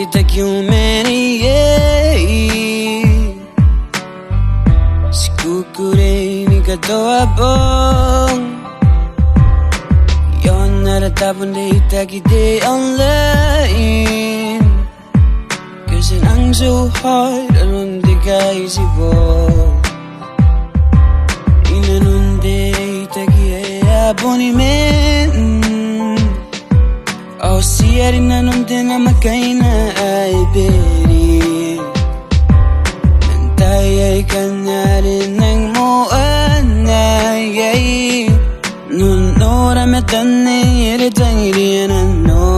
kita kiumeni si kukure ni katoa bong yon naratapon de Takky de online kasi ang so hard aron di kaisibo inanunde Takky ay abonimen oh siya rin nanunde na makaina ay beri nantay ay kanya rin ng moanay nunora metane ere Tangira no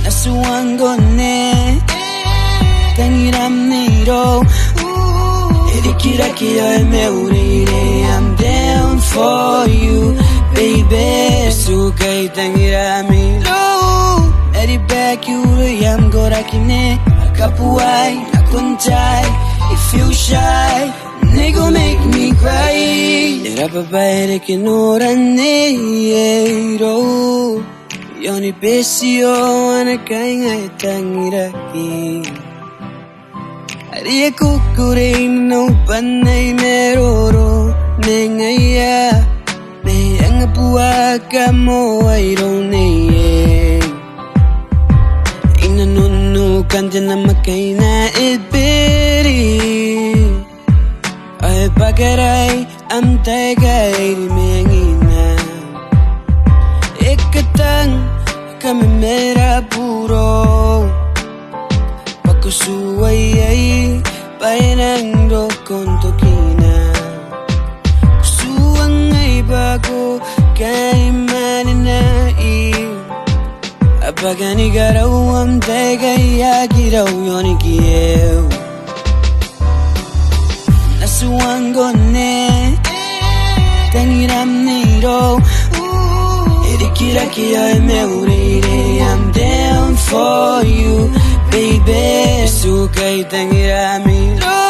nasuang gone Tangira miro kira kira me urire I'm down for you baby sukay Tangira miro eri back you yam gorakine akapuay nakuntay if you shy nigga make me cry era babae kinurane ro yoni besio anakainga Tangira ki Aria kukure no panay meroro nengaya me ang buaka mo ay roneye inanunu kanta na makaina ibiri ay pagaray am tagay mengina ikatang kami mera puro kusuway ay painang dokon tokina kusuwang ay bago kay maninai apagani garaw am tegay agiraw yoni kiyew nasuwang gone Tangira mniro kira kira me urire I'm down for you baby sukay Tangira miro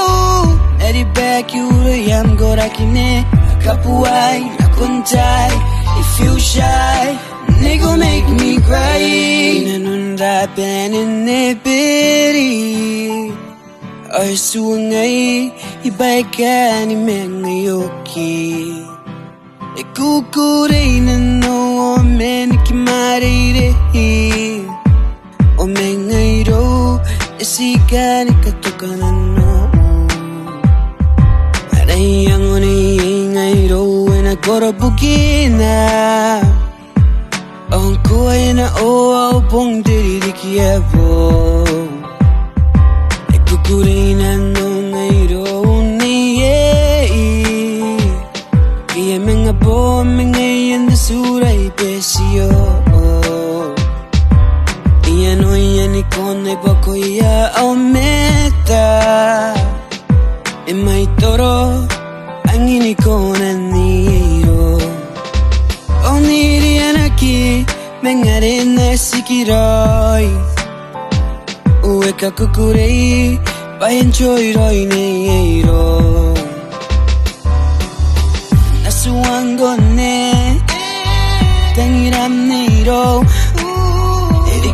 eri back you yam gorakine akapuay nakuntay if you shy nigga make me cry nanunda penin nebiri ay suangay ibay ka ni mengayoki kukure na no men kimarire o mengairo esika ni katokana no arayang oni ngairo na Koro Bukina on kuay na o pong diri kiabo kukure na no ngairo Mengapo mengayan de suray pesio Iano iyan ikone bako iya aumeta E may toro ang inikonan niro Onirian aki mengarin na sikiroy Uwe kakukurei bayan choy roy neiro Nasuang gone Tangira mniro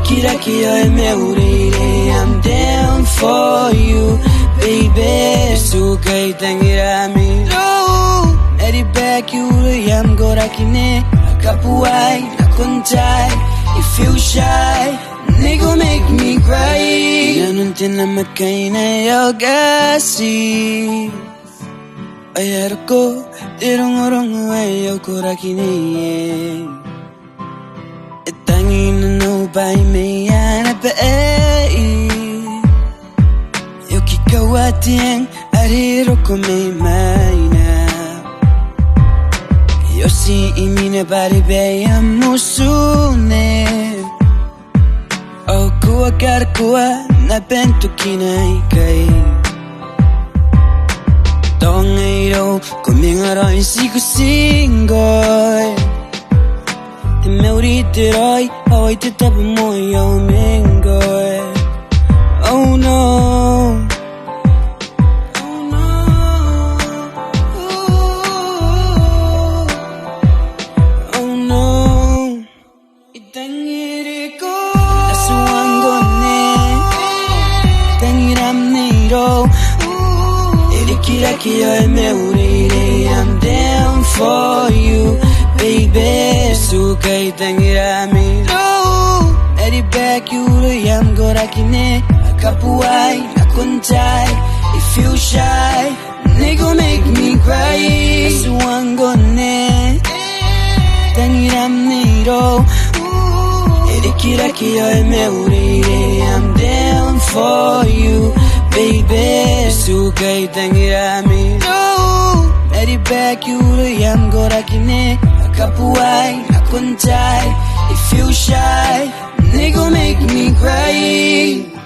kira kira me urire I'm down for you baby sukay Tangira miro eri back you yam gorakine akapuay nakuntay if you shy nigga make me cry ganun tinamat kay na yogasi ayar ko tirong-orong ayaw ko rakine etangin na no bay may anape yo kikawatien ariro ko may mayna yo si imine bari beya musune o kuwa karkuwa na bento kinay kay Tongeiro, comingaro in sigo-singoy Te meuriteroy, ahoy te tapo mo yo mengoy Oh no Oh no Oh no Itangiri ko kapuai, nakuntai. If you shy, nigga make me cry. Suangone, Tangira niro. Erikiraki ay meurire. I'm down for you, baby. Sukay Tangira miro. Eri back you yam gorakine. Kapuai, nakuntai. If you shy, nigga make me cry.